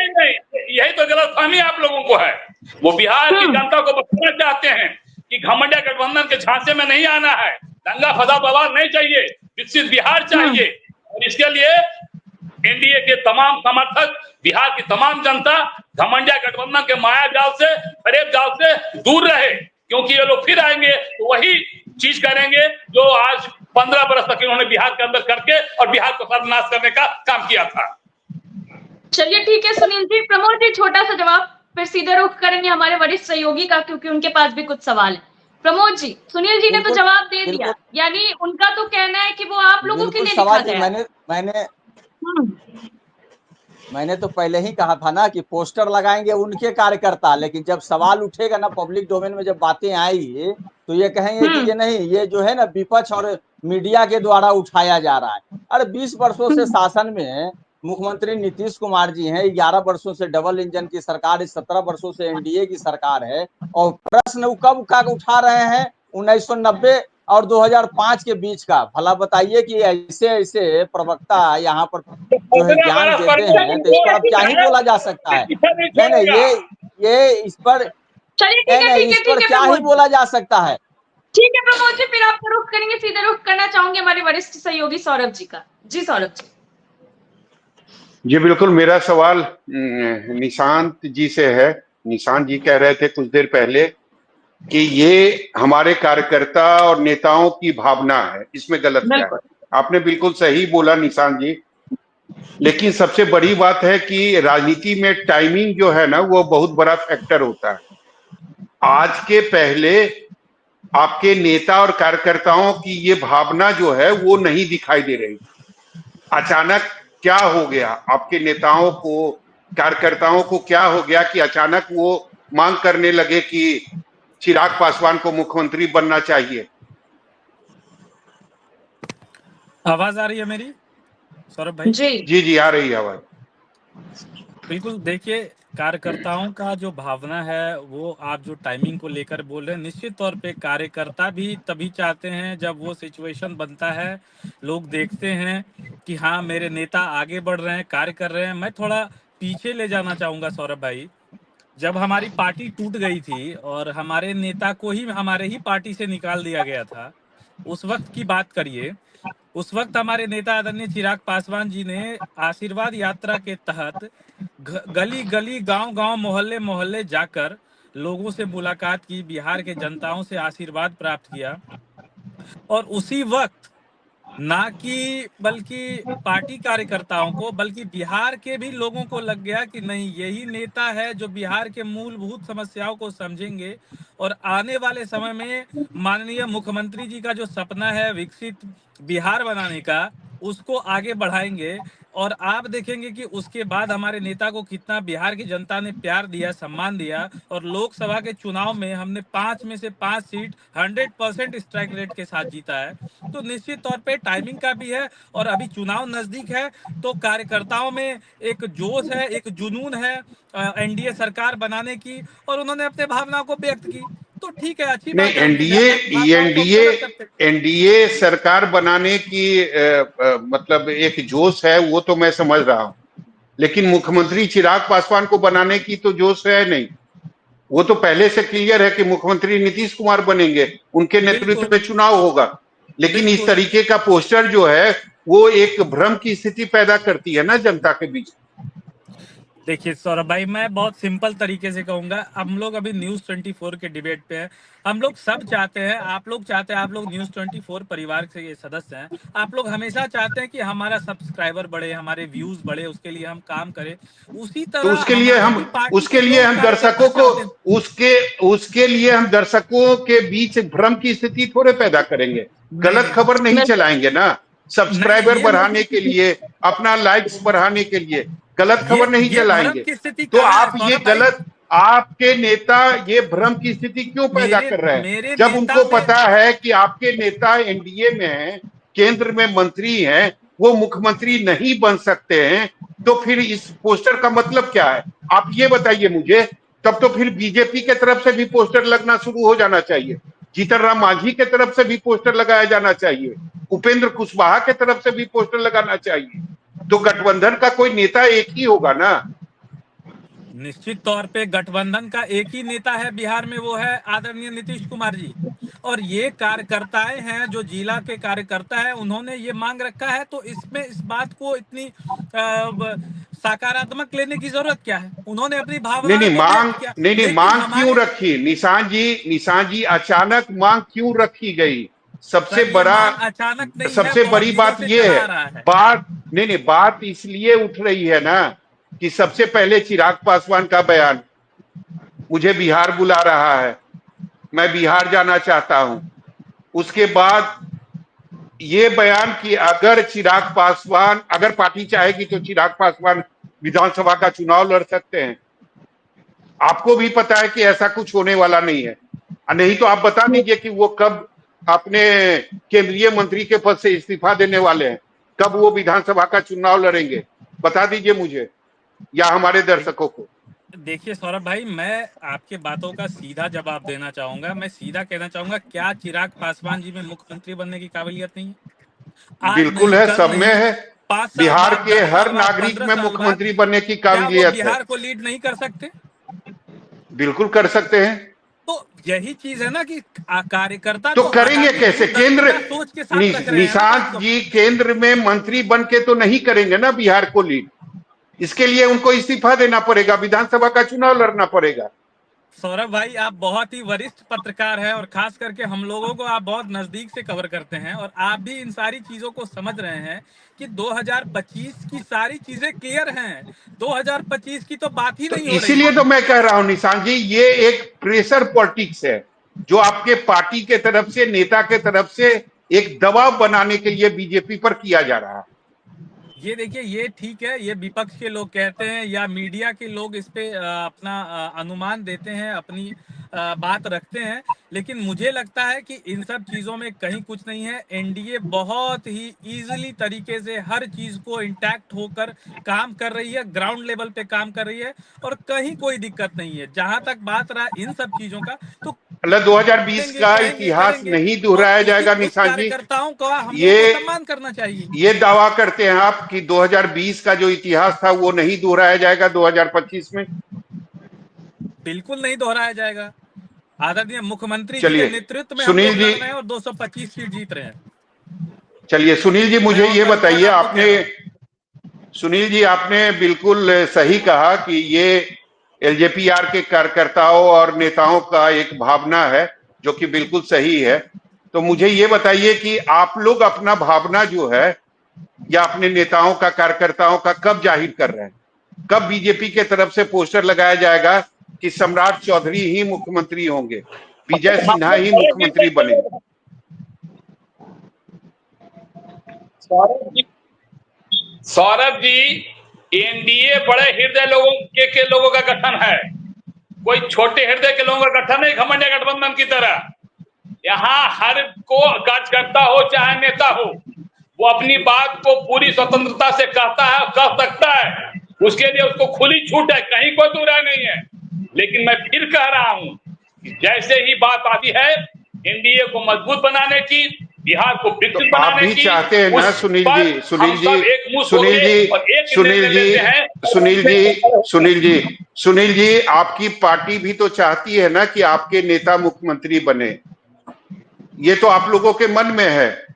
नहीं, यही तो गलतफहमी आप लोगों को है। वो बिहार की जनता को बताना चाहते हैं कि घमंडिया गठबंधन के झांसे में नहीं आना है, दंगा फसाद बवाल नहीं चाहिए, विकसित बिहार चाहिए। और इसके लिए एनडीए के तमाम समर्थक, बिहार की तमाम जनता घमंडिया गठबंधन के माया जाल से, फरेब जाल से दूर रहे, क्योंकि ये लोग फिर आएंगे तो वही चीज करेंगे जो आज 15 बरस तक इन्होंने बिहार के अंदर करके और बिहार को सर्वनाश करने का काम किया था। चलिए ठीक है सुनील जी। प्रमोद जी छोटा सा जवाब, फिर सीधे रुख करेंगे हमारे वरिष्ठ सहयोगी का, क्योंकि उनके पास भी कुछ सवाल है। प्रमोद जी, सुनील जी ने तो जवाब दे दिया, यानी उनका तो कहना है कि वो आप लोगों के लिए लिखा गया है। मैंने तो पहले ही कहा था ना कि पोस्टर लगाएंगे उनके कार्यकर्ता, लेकिन जब सवाल उठेगा ना पब्लिक डोमेन में, जब बातें आएगी तो ये कहेंगे कि ये नहीं, ये जो है ना विपक्ष और मीडिया के द्वारा उठाया जा रहा है। अरे 20 वर्षों से शासन में मुख्यमंत्री नीतीश कुमार जी हैं, 11 वर्षों से डबल इंजन की सरकार, 17 वर्षों से एनडीए की सरकार है, और प्रश्न कब का उठा रहे हैं 1990 और 2005 के बीच का। भला बताइए कि ऐसे ऐसे प्रवक्ता यहाँ पर जो है ज्ञान देते हैं, तो इस पर अब क्या ही बोला जा सकता है? नहीं, ये इस पर क्या ही बोला जा सकता है? ठीक है प्रमोद जी, फिर आपको रुख करेंगे, सीधे रुख करना चाहूंगे हमारे वरिष्ठ सहयोगी सौरभ जी का। जी सौरभ जी। जी बिल्कुल, मेरा सवाल निशांत जी से है। निशांत जी कह रहे थे कुछ देर पहले कि ये हमारे कार्यकर्ता और नेताओं की भावना है, इसमें गलत क्या है? आपने बिल्कुल सही बोला निशांत जी, लेकिन सबसे बड़ी बात है कि राजनीति में टाइमिंग जो है ना वो बहुत बड़ा फैक्टर होता है। आज के पहले आपके नेता और कार्यकर्ताओं की ये भावना जो है वो नहीं दिखाई दे रही। अचानक क्या हो गया? आपके नेताओं को, कार्यकर्ताओं को क्या हो गया कि अचानक वो मांग करने लगे कि चिराग पासवान को मुख्यमंत्री बनना चाहिए? आवाज आ रही है मेरी सौरभ भाई? जी आ रही है आवाज। बिल्कुल, देखिए कार्यकर्ताओं का जो भावना है वो आप जो टाइमिंग को लेकर बोल रहे हैं, निश्चित तौर पे कार्यकर्ता भी तभी चाहते हैं जब वो सिचुएशन बनता है, लोग देखते हैं कि हाँ मेरे नेता आगे बढ़ रहे हैं, कार्य कर रहे हैं। मैं थोड़ा पीछे ले जाना चाहूंगा सौरभ भाई। जब हमारी पार्टी टूट गई थी और हमारे नेता को ही हमारे ही पार्टी से निकाल दिया गया था, उस वक्त की बात करिए। उस वक्त हमारे नेता आदरणीय चिराग पासवान जी ने आशीर्वाद यात्रा के तहत गली गली, गांव गांव, मोहल्ले मोहल्ले जाकर लोगों से मुलाकात की, बिहार के जनताओं से आशीर्वाद प्राप्त किया। और उसी वक्त ना कि बल्कि पार्टी कार्यकर्ताओं को, बल्कि बिहार के भी लोगों को लग गया कि नहीं, यही नेता है जो बिहार के मूलभूत समस्याओं को समझेंगे और आने वाले समय में माननीय मुख्यमंत्री जी का जो सपना है विकसित बिहार बनाने का, उसको आगे बढ़ाएंगे। और आप देखेंगे कि उसके बाद हमारे नेता को कितना बिहार की जनता ने प्यार दिया, सम्मान दिया। और लोकसभा के चुनाव में हमने 5 में से 5 सीट 100% स्ट्राइक रेट के साथ जीता है। तो निश्चित तौर पे टाइमिंग का भी है, और अभी चुनाव नजदीक है तो कार्यकर्ताओं में एक जोश है, एक जुनून है एनडीए सरकार बनाने की, और उन्होंने अपने भावनाओं को व्यक्त की। तो ठीक है, अच्छी नहीं, बात है, भावनाओं को व्यक्त करते हैं। एनडीए सरकार बनाने की मतलब एक जोश है, वो तो मैं समझ रहा हूं, लेकिन मुख्यमंत्री चिराग पासवान को बनाने की तो जोश है नहीं। वो तो पहले से क्लियर है कि मुख्यमंत्री नीतीश कुमार बनेंगे, उनके नेतृत्व में चुनाव होगा। लेकिन इस तरीके का पोस्टर जो है वो एक भ्रम की स्थिति पैदा करती है ना जनता के बीच। देखिए सौरभ भाई, मैं बहुत सिंपल तरीके से कहूंगा, हम लोग अभी न्यूज 24 के डिबेट पे हैं। हम लोग सब चाहते हैं, आप लोग चाहते हैं, आप लोग न्यूज 24 परिवार के ये सदस्य हैं, आप लोग हमेशा चाहते हैं कि हमारा सब्सक्राइबर बढ़े, हमारे व्यूज बढ़े, उसके लिए हम काम करें। उसी तो तरह हमारे भी पार्टी के लोग कार्यकर्ता चाहते हैं। उसके लिए हम दर्शकों के बीच भ्रम की स्थिति थोड़े पैदा करेंगे, गलत खबर नहीं चलाएंगे ना। सब्सक्राइबर बढ़ाने के लिए, अपना लाइक्स बढ़ाने के लिए गलत खबर नहीं चलाएंगे। तो आप ये गलत, आपके नेता ये भ्रम की स्थिति क्यों पैदा कर रहे हैं? जब उनको पता है कि आपके नेता एनडीए में हैं, केंद्र में मंत्री हैं, वो मुख्यमंत्री नहीं बन सकते हैं, तो फिर इस पोस्टर का मतलब क्या है? आप ये बताइए मुझे। तब तो फिर बीजेपी के तरफ से भी पोस्टर लगना शुरू हो जाना चाहिए, जीतन राम मांझी के तरफ से भी पोस्टर लगाया जाना चाहिए, उपेंद्र कुशवाहा के तरफ से भी पोस्टर लगाना चाहिए। तो गठबंधन का कोई नेता एक ही होगा ना। निश्चित तौर पे गठबंधन का एक ही नेता है बिहार में, वो है आदरणीय नीतीश कुमार जी। और ये कार्यकर्ताएं हैं, जो जिला के कार्यकर्ता हैं, उन्होंने ये मांग रखा है। तो इसमें इस बात को इतनी सकारात्मक लेने की जरूरत क्या है? उन्होंने अपनी भावनाओं को व्यक्त किया। नहीं, मांग क्यों रखी निशान जी अचानक मांग क्यों रखी गई? सबसे बड़ी बात ये है, बात इसलिए उठ रही है ना कि सबसे पहले चिराग पासवान का बयान, मुझे बिहार बुला रहा है, मैं बिहार जाना चाहता हूं। उसके बाद ये बयान कि अगर चिराग पासवान, अगर पार्टी चाहेगी तो चिराग पासवान विधानसभा का चुनाव लड़ सकते हैं। आपको भी पता है कि ऐसा कुछ होने वाला नहीं है। नहीं तो आप बता दीजिए कि वो कब अपने केंद्रीय मंत्री के पद से इस्तीफा देने वाले हैं, कब वो विधानसभा का चुनाव लड़ेंगे, बता दीजिए मुझे या हमारे दर्शकों को। देखिए सौरभ भाई, मैं आपके बातों का सीधा जवाब देना चाहूंगा। मैं सीधा कहना चाहूंगा, क्या चिराग पासवान जी में मुख्यमंत्री बनने की काबिलियत नहीं है? बिल्कुल है, सब में है। बिहार के हर नागरिक में मुख्यमंत्री बनने की काबिलियत है। बिहार को लीड नहीं कर सकते? बिल्कुल कर सकते हैं। तो यही चीज है ना कि कार्यकर्ता तो करेंगे कैसे? केंद्र, सोच के साथ निशांत जी केंद्र में मंत्री बन के तो नहीं करेंगे ना बिहार को लीड। इसके लिए उनको इस्तीफा देना पड़ेगा, विधानसभा का चुनाव लड़ना पड़ेगा। सौरभ भाई, आप बहुत ही वरिष्ठ पत्रकार हैं और खास करके हम लोगों को आप बहुत नजदीक से कवर करते हैं और आप भी इन सारी चीजों को समझ रहे हैं कि 2025 की सारी चीजें क्लियर हैं। 2025 की तो बात ही तो नहीं हो रही इसीलिए है। तो मैं कह रहा हूं निशान जी, ये एक प्रेशर पॉलिटिक्स है जो आपके पार्टी के तरफ से, नेता के तरफ से एक दबाव बनाने के लिए बीजेपी पर किया जा रहा है। ये देखिए, ये ठीक है, ये विपक्ष के लोग कहते हैं या मीडिया के लोग इस पे अपना अनुमान देते हैं, अपनी बात रखते हैं, लेकिन मुझे लगता है कि इन सब चीजों में कहीं कुछ नहीं है। एनडीए बहुत ही इजीली तरीके से हर चीज को इंटैक्ट होकर काम कर रही है, ग्राउंड लेवल पे काम कर रही है और कहीं कोई दिक्कत नहीं है। जहां तक बात रहा इन सब चीजों का, तो 2020 का इतिहास करेंगे नहीं दोहराया जाएगा उस निशान जी। कार्यकर्ताओं का हम लोगों ये को सम्मान करना चाहिए। ये दावा करते हैं आप कि 2020 का जो इतिहास था वो नहीं दोहराया जाएगा 2025 में? बिल्कुल नहीं दोहराया जाएगा। आदरणीय मुख्यमंत्री जी के चलिए नेतृत्व में हम सुनील लोग जी, लड़ रहे हैं और 225 सीट जीत रहे हैं। चलिए सुनील जी, मुझे ये बताइए, सुनील जी आपने बिल्कुल सही कहा कि ये एलजेपीआर के कार्यकर्ताओं और नेताओं का एक भावना है जो कि बिल्कुल सही है। तो मुझे ये बताइए कि आप लोग अपना भावना जो है या अपने नेताओं का, कार्यकर्ताओं का कब जाहिर कर रहे हैं? कब बीजेपी के तरफ से पोस्टर लगाया जाएगा कि सम्राट चौधरी ही मुख्यमंत्री होंगे, विजय सिन्हा ही मुख्यमंत्री बनेंगे? सौरभ जी, एनडीए बड़े हृदय लोगों का गठन है, कोई छोटे हृदय के लोगों का गठन नहीं, घमंडिया गठबंधन की तरह। यहाँ हर को कार्यकर्ता हो चाहे नेता हो, वो अपनी बात को पूरी स्वतंत्रता से कहता है, कह सकता है, उसके लिए उसको खुली छूट है, कहीं कोई दूर नहीं है। लेकिन मैं फिर कह रहा हूं कि जैसे ही बात आती है एनडीए को मजबूत बनाने की, बिहार को विकसित तो आप बनाने भी की, चाहते हैं ना सुनील जी, सुनील जी, आपकी पार्टी भी तो चाहती है ना कि आपके नेता मुख्यमंत्री बने। ये तो आप लोगों के मन में है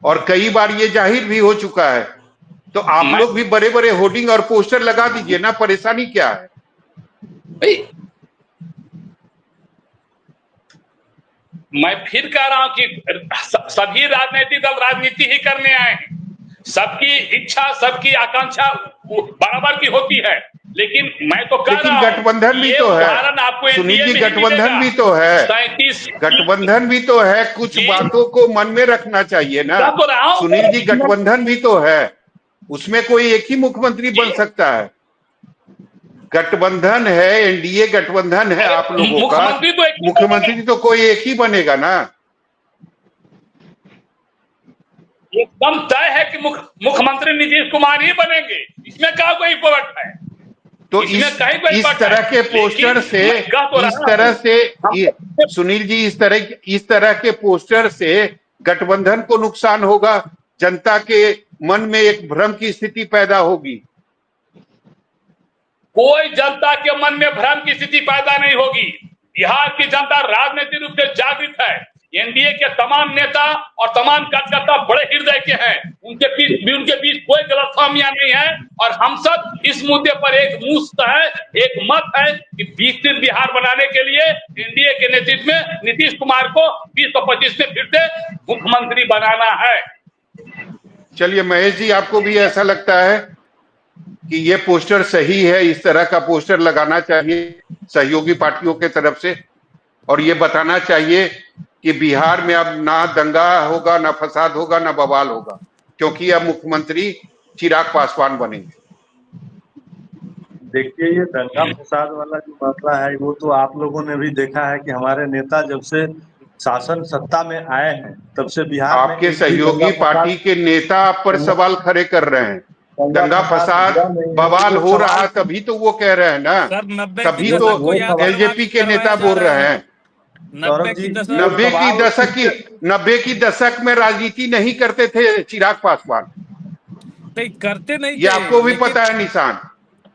और कई बार ये जाहिर भी हो चुका है। तो आप लोग भी बड़े बड़े होर्डिंग और पोस्टर लगा दीजिए ना, परेशानी क्या है? मैं फिर कह रहा हूं कि सभी राजनीतिक दल राजनीति ही करने आए हैं, सबकी इच्छा, सबकी आकांक्षा बराबर की होती है, लेकिन मैं तो कह रहा हूं गठबंधन भी तो है सुनील जी, गठबंधन भी तो है, 37 गठबंधन भी तो है, कुछ बातों को मन में रखना चाहिए ना सुनील जी। गठबंधन भी तो है, उसमें कोई एक ही मुख्यमंत्री बन सकता है। गठबंधन है, एनडीए गठबंधन है आप लोगों का, मुख्यमंत्री तो कोई एक ही बनेगा ना। एकदम तय है कि मुख्यमंत्री नीतीश कुमार ही बनेंगे, इसमें क्या कोई पलट है? तो इस तरह के पोस्टर से, सुनील जी, इस तरह के पोस्टर से गठबंधन को नुकसान होगा, जनता के मन में एक भ्रम की स्थिति पैदा होगी। कोई जनता के मन में भ्रम की स्थिति पैदा नहीं होगी। बिहार की जनता राजनीतिक रूप से जागृत है। एनडीए के तमाम नेता और तमाम कार्यकर्ता बड़े हृदय के हैं, उनके बीच कोई गलतफहमियां नहीं है और हम सब इस मुद्दे पर एक मुस्त है, एक मत है कि विकसित बिहार बनाने के लिए एनडीए के नेतृत्व में नीतीश कुमार को 2025 में फिर से मुख्यमंत्री बनाना है। चलिए महेश जी, आपको भी ऐसा लगता है कि ये पोस्टर सही है? इस तरह का पोस्टर लगाना चाहिए सहयोगी पार्टियों के तरफ से और ये बताना चाहिए कि बिहार में अब ना दंगा होगा, ना फसाद होगा, ना बवाल होगा, क्योंकि अब मुख्यमंत्री चिराग पासवान बनेंगे। देखिए, ये दंगा फसाद वाला जो मसला है वो तो आप लोगों ने भी देखा है कि हमारे नेता जब से शासन सत्ता में आए हैं तब से बिहार में आपके सहयोगी पार्टी के नेता आप पर सवाल खड़े कर रहे हैं। दंगा फसाद बवाल हो रहा तभी तो वो कह रहे हैं ना, तभी तो एलजेपी के नेता बोल रहे हैं। 90 की दशक में राजनीति नहीं करते थे चिराग पासवान, करते नहीं, ये आपको भी पता है निशान।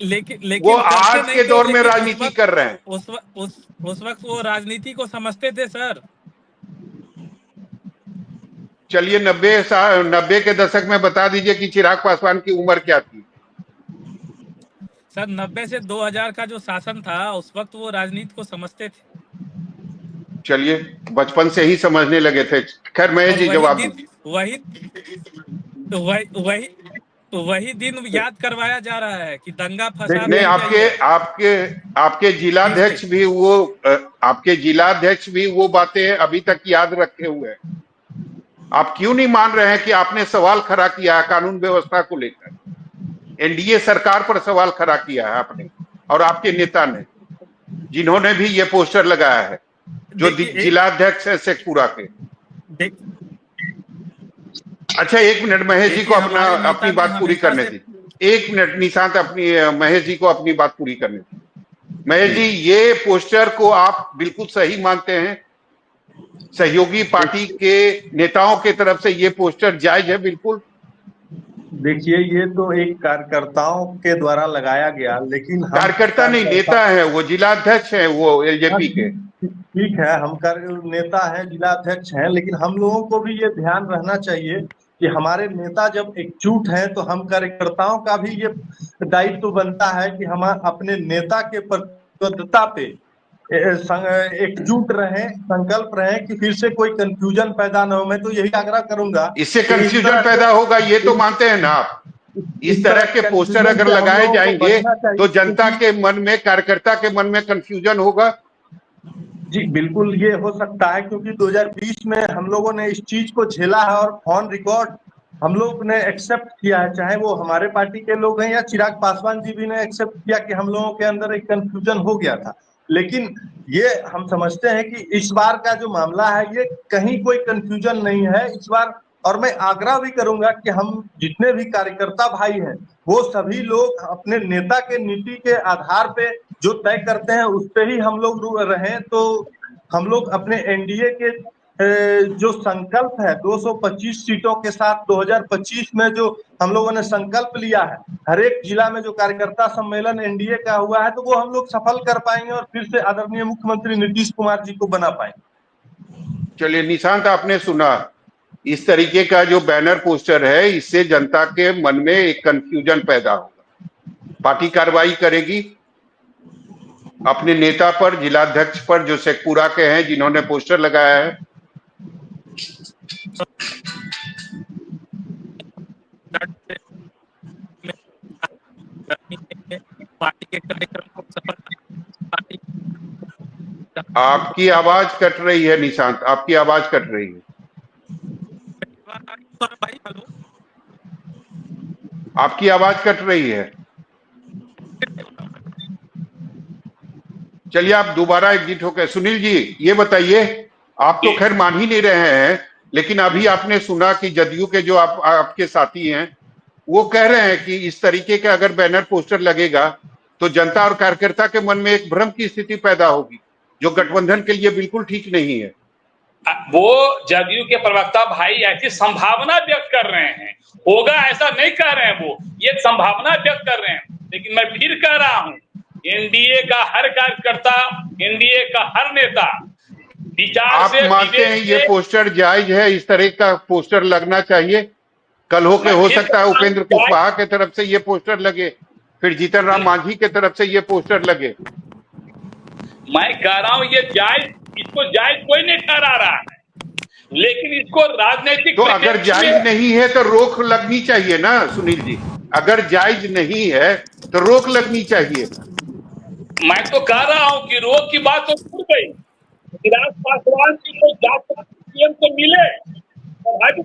लेकिन वो आज के दौर में राजनीति कर रहे हैं। उस वक्त वो राजनीति को समझते थे सर। चलिए 90 के दशक में बता दीजिए कि चिराग पासवान की उम्र क्या थी? सर 90 से 2000 का जो शासन था उस वक्त वो राजनीति को समझते थे। चलिए, बचपन से ही समझने लगे थे। खैर महेश जी जवाब दीजिए। वही दिन याद करवाया जा रहा है कि दंगा फसाद नहीं, नहीं चाहिए। आपके जिलाध्यक्ष भी वो बातें अभी तक याद रखे हुए हैं। आप क्यों नहीं मान रहे हैं कि आपने सवाल खड़ा किया है कानून व्यवस्था को लेकर? एनडीए सरकार पर सवाल खड़ा किया है आपने और आपके नेता ने, जिन्होंने भी ये पोस्टर लगाया है, जो जिलाध्यक्ष है शेखपुरा के। अच्छा, 1 मिनट महेश जी को अपनी बात पूरी करने दी। 1 मिनट निशांत, महेश जी को अपनी बात पूरी करने दी। महेश जी, ये पोस्टर को आप बिल्कुल सही मानते हैं? सहयोगी पार्टी के नेताओं के तरफ से ये पोस्टर जायज है? बिल्कुल। देखिए, ये तो एक कार्यकर्ताओं के द्वारा लगाया गया, लेकिन कार्यकर्ता नहीं, नेता है वो, जिलाध्यक्ष है वो एलजेपी के। ठीक है, हम नेता हैं, जिलाध्यक्ष हैं, लेकिन हम लोगों को भी ये ध्यान रहना चाहिए कि हमारे नेता जब एकजुट हैं तो हम कार्यकर्ताओं का भी ये दायित्व बनता है कि हम अपने नेता के प्रतिबद्धता पे एकजुट रहें, संकल्प रहें कि फिर से कोई कंफ्यूजन पैदा न हो। मैं तो यही आग्रह करूंगा। इससे कंफ्यूजन पैदा होगा ये तो मानते हैं ना आप? इस तरह के पोस्टर अगर लगाए जाएंगे तो जनता के मन में, कार्यकर्ता के मन में कंफ्यूजन होगा। जी बिल्कुल, ये हो सकता है, क्योंकि 2020 में हम लोगों ने इस चीज को झेला है और ऑन रिकॉर्ड हम लोग ने एक्सेप्ट किया है, चाहे वो हमारे पार्टी के लोग हैं या चिराग पासवान जी भी ने एक्सेप्ट किया कि हम लोगों के अंदर एक कंफ्यूजन हो गया था। लेकिन ये हम समझते हैं कि इस बार का जो मामला है ये कहीं कोई कंफ्यूजन नहीं है इस बार। और मैं आग्रह भी करूंगा कि हम जितने भी कार्यकर्ता भाई हैं वो सभी लोग अपने नेता के नीति के आधार पे जो तय करते हैं उस पे ही हम लोग रहें। तो हम लोग अपने एनडीए के जो संकल्प है 225 सीटों के साथ 2025 में जो हम लोगों ने संकल्प लिया है, हर एक जिला में जो कार्यकर्ता सम्मेलन एनडीए का हुआ है, तो वो हम लोग सफल कर पाएंगे और फिर से आदरणीय मुख्यमंत्री नीतीश कुमार जी को बना पाएंगे। चलिए निशांत, आपने सुना, इस तरीके का जो बैनर पोस्टर है इससे जनता के मन में एक कंफ्यूजन पैदा होगा। पार्टी कार्रवाई करेगी अपने नेता पर, जिलाध्यक्ष पर, जो शेखपुरा के हैं, जिन्होंने पोस्टर लगाया है। आपकी आवाज कट रही है निशांत, आपकी आवाज कट रही है। आपकी आवाज कट रही है। चलिए आप दोबारा एकजुट होकर। सुनील जी ये बताइए, आप तो खैर मान ही नहीं रहे हैं, लेकिन अभी आपने सुना कि जदयू के जो आपके साथी हैं वो कह रहे हैं कि इस तरीके का अगर बैनर पोस्टर लगेगा तो जनता और कार्यकर्ता के मन में एक भ्रम की स्थिति पैदा होगी, जो गठबंधन के लिए बिल्कुल ठीक नहीं है। वो जदयू के प्रवक्ता भाई ऐसी संभावना व्यक्त कर रहे हैं, होगा ऐसा नहीं कह रहे हैं, वो ये संभावना व्यक्त कर रहे हैं। लेकिन मैं फिर कह रहा हूं, एनडीए का हर कार्यकर्ता, एनडीए का हर नेता विचार आप से, मानते हैं ये पोस्टर जायज है? इस तरह का पोस्टर लगना चाहिए? कल हो सकता है उपेंद्र कुशवाहा के तरफ से ये पोस्टर लगे, फिर जीतन राम मांझी के तरफ से ये पोस्टर लगे। मैं कह रहा हूं ये जायज, इसको जायज कोई नहीं ठहरा रहा है, लेकिन इसको राजनीतिक, तो अगर जायज नहीं है तो रोक लगनी चाहिए ना सुनील जी। अगर जायज नहीं है तो रोक लगनी चाहिए। मैं तो कह रहा हूं कि रोक की बात तो छूट गई। चिराग पासवान जी को जाकर सीएम से मिले और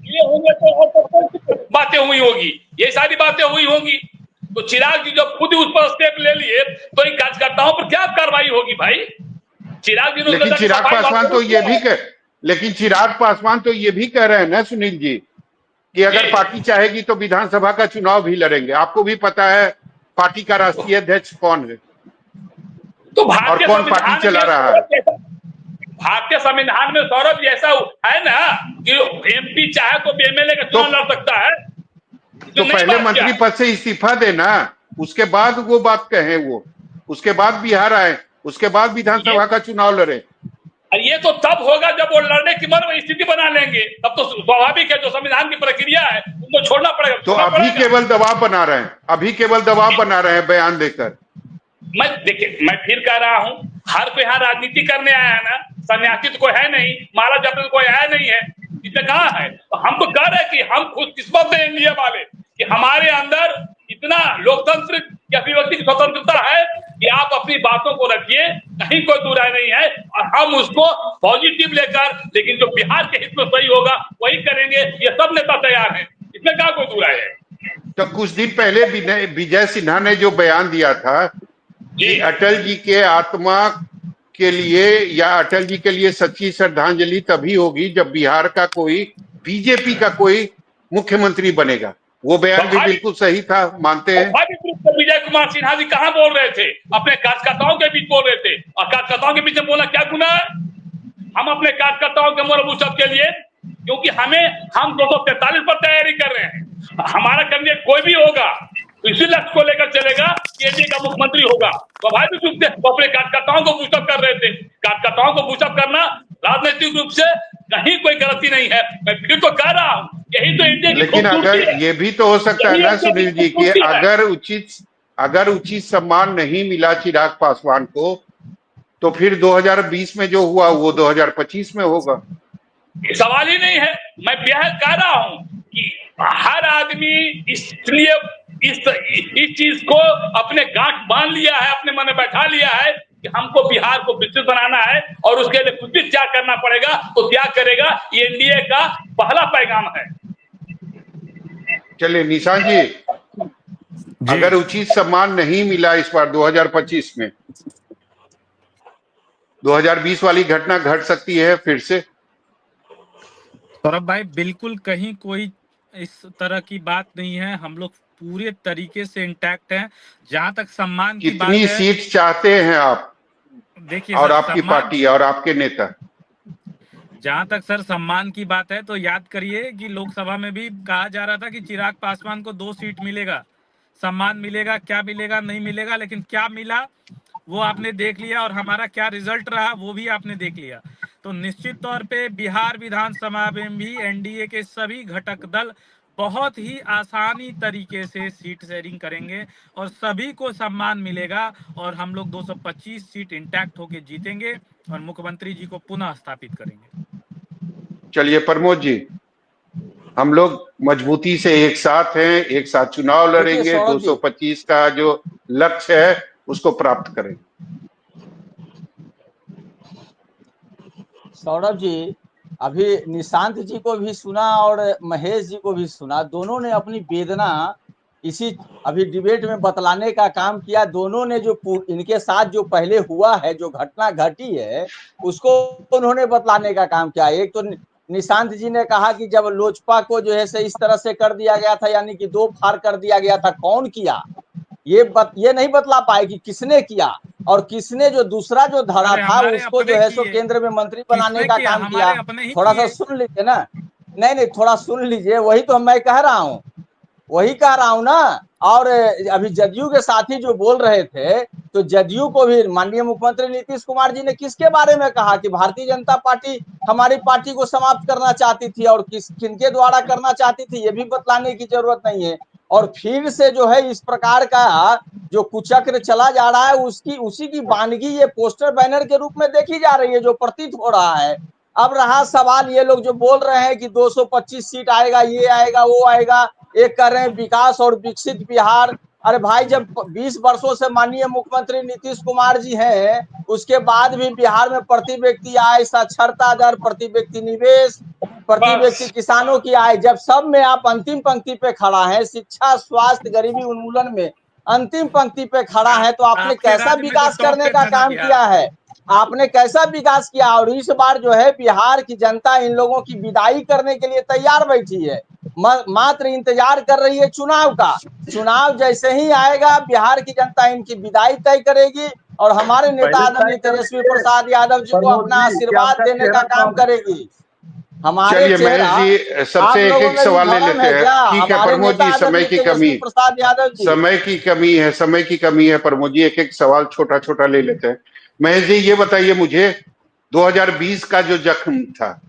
ये होंगे तो और बातें हुई होगी, ये सारी बातें हुई होंगी। तो चिराग जी जब खुद उस पर स्टेप ले लिए तो इन कार्यकर्ताओं पर क्या कार्रवाई होगी भाई? चिराग जी, लेकिन चिराग पासवान तो ये भी लेकिन चिराग पासवान तो ये भी कह रहे हैं ना सुनील जी कि अगर पार्टी चाहेगी तो विधानसभा का चुनाव भी लड़ेंगे। आपको भी पता है पार्टी का राष्ट्रीय अध्यक्ष कौन है, तो और कौन पार्टी चला रहा है। भारतीय संविधान में सौरभ जी ऐसा है ना कि एमपी चाहे तो एमएलए का चुनाव लड़ सकता है। तो पहले मंत्री पद से इस्तीफा देना, उसके बाद वो बात कहें, वो उसके बाद बिहार आए, उसके बाद विधानसभा का चुनाव लड़े। ये तो तब होगा जब वो लड़ने की स्थिति बना लेंगे, तब तो स्वाभाविक है, जो संविधान की प्रक्रिया है उनको छोड़ना पड़ेगा। तो अभी केवल दबाव बना रहे हैं, अभी केवल दबाव बना रहे हैं बयान देकर। देखिए, मैं फिर कह रहा हूं, हर कोई यहाँ राजनीति करने आया है ना, सन्यासी तो कोई है नहीं, माला जपने तो कोई आया नहीं है, इसमें कहा है। तो हम तो कह रहे हैं कि हम खुशकिस्मत हैं इंडिया वाले कि हमारे अंदर इतना लोकतंत्र की अभिव्यक्ति की स्वतंत्रता है कि आप अपनी बातों को रखिए, कहीं कोई दुराय नहीं है, और हम उसको पॉजिटिव लेकर, लेकिन जो बिहार के हित में सही होगा वही करेंगे, ये सब नेता तैयार हैं, इसमें क्या कोई दुराय है। तो कुछ दिन पहले विजय सिन्हा ने जो बयान दिया था कि अटल जी के आत्मा के लिए या अटल जी के लिए सच्ची श्रद्धांजलि तभी होगी जब बिहार का कोई, बीजेपी का कोई मुख्यमंत्री बनेगा, वो बयान भी बिल्कुल सही था, मानते हैं। विजय कुमार सिन्हा जी कहां बोल रहे थे? अपने कार्यकर्ताओं के बीच बोल रहे थे, और कार्यकर्ताओं के बीच में बोला क्या गुनाह है? हम अपने कार्यकर्ताओं के मोरबू सब के लिए, क्योंकि हम 243 पर तैयारी कर रहे हैं, हमारा कैंडिडेट कोई भी होगा तो इसी लक्ष्य को लेकर चलेगा कि एनडीए का मुख्यमंत्री होगा। तो भाई भी चुपते अपने कार्यकर्ताओं को बूस्टअप कर रहे थे। कार्यकर्ताओं को बूस्टअप करना राजनीतिक रूप से कहीं कोई गलती नहीं है, मैं फिर तो कह रहा हूं, यही तो इंडिया की लेकिन अगर ये भी तो हो सकता है ना सुनील जी कि अगर उचित सम्मान नहीं मिला चिराग पासवान को, तो फिर 2020 में जो हुआ वो 2025 में होगा। सवाल ही नहीं है। मैं यह कह रहा हूं कि हर आदमी इसलिए इस चीज को अपने गांठ बांध लिया है, अपने मन में बैठा लिया है कि हमको बिहार को विकसित बनाना है, और उसके लिए कुछ भी त्याग करना पड़ेगा तो त्याग करेगा। ये एनडीए का पहला पैगाम है। चलिए निशांत जी, अगर उचित सम्मान नहीं मिला इस बार 2025 में, 2020 वाली घटना घट सकती है फिर से? सौरभ भाई बिल्कुल कहीं कोई इस तरह की बात नहीं है, हम लोग पूरे तरीके से इंटैक्ट हैं। जहां तक सम्मान की बात है, कितनी सीट चाहते हैं आप? देखिए और आपकी पार्टी और आपके नेता? जहां तक सर सम्मान की बात है तो याद करिए कि लोकसभा में भी कहा जा रहा था कि चिराग पासवान को 2 सीट मिलेगा, सम्मान मिलेगा, क्या मिलेगा नहीं मिलेगा, लेकिन क्या मिला वो आपने देख लिया, और हमारा क्या रिजल्ट रहा वो भी आपने देख लिया। तो निश्चित तौर पे बिहार विधानसभा में भी एनडीए के सभी घटक दल बहुत ही आसानी तरीके से सीट शेयरिंग करेंगे और सभी को सम्मान मिलेगा, और हम लोग 225 सीट इंटैक्ट होके जीतेंगे और मुख्यमंत्री जी को पुनः स्थापित करेंगे। चलिए प्रमोद जी, हम लोग मजबूती से एक साथ हैं, एक साथ चुनाव लड़ेंगे, 225 का जो लक्ष्य है उसको प्राप्त करेंगे। सौरभ जी, अभी निशांत जी को भी सुना और महेश जी को भी सुना, दोनों ने अपनी वेदना इसी अभी डिबेट में बतलाने का काम किया। दोनों ने जो इनके साथ जो पहले हुआ है, जो घटना घटी है, उसको उन्होंने बतलाने का काम किया। एक तो निशांत जी ने कहा कि जब लोजपा को जो है इस तरह से कर दिया गया था, यानी कि 2 फाड़ कर दिया गया था, कौन किया ये नहीं बतला पाए कि किसने किया, और किसने जो दूसरा जो धड़ा था उसको जो है केंद्र में मंत्री बनाने का काम किया। थोड़ा सा सुन लीजिए ना, नहीं थोड़ा सुन लीजिए, वही तो मैं कह रहा हूँ, वही कह रहा हूं ना। और अभी जदयू के साथी जो बोल रहे थे, तो जदयू को भी माननीय मुख्यमंत्री नीतीश कुमार जी ने किसके बारे में कहा कि भारतीय जनता पार्टी हमारी पार्टी को समाप्त करना चाहती थी, और किनके द्वारा करना चाहती थी ये भी बतलाने की जरूरत नहीं है। और फिर से जो है इस प्रकार का जो कुचक्र चला जा रहा है, उसी की वानगी ये पोस्टर बैनर के रूप में देखी जा रही है, जो प्रतीत हो रहा है। अब रहा सवाल, ये लोग जो बोल रहे हैं कि 225 सीट आएगा, ये आएगा वो आएगा, एक कर रहे हैं विकास और विकसित बिहार। अरे भाई, जब 20 वर्षों से माननीय मुख्यमंत्री नीतीश कुमार जी हैं, उसके बाद भी बिहार में प्रति व्यक्ति आय, साक्षरता दर, प्रति व्यक्ति निवेश, प्रति व्यक्ति किसानों की आय, जब सब में आप अंतिम पंक्ति पे खड़ा है, शिक्षा, स्वास्थ्य, गरीबी उन्मूलन में अंतिम पंक्ति पे खड़ा है, तो आपने कैसा विकास करने का काम किया है? आपने कैसा विकास किया? और इस बार जो है बिहार की जनता इन लोगों की विदाई करने के लिए तैयार बैठी है, मात्र इंतजार कर रही है चुनाव का। चुनाव जैसे ही आएगा, बिहार की जनता इनकी विदाई तय करेगी, और हमारे नेता आदरणीय तेजस्वी प्रसाद यादव जी को अपना आशीर्वाद देने का काम करेगी। हमारे महेश जी, सबसे एक एक सवाल ले लेते हैं। ठीक है प्रमोद जी, समय की कमी, प्रसाद यादव जी, समय की कमी है प्रमोद जी, एक एक सवाल छोटा छोटा ले लेते हैं। महेश जी ये बताइए मुझे, 2020 का जो जख्म था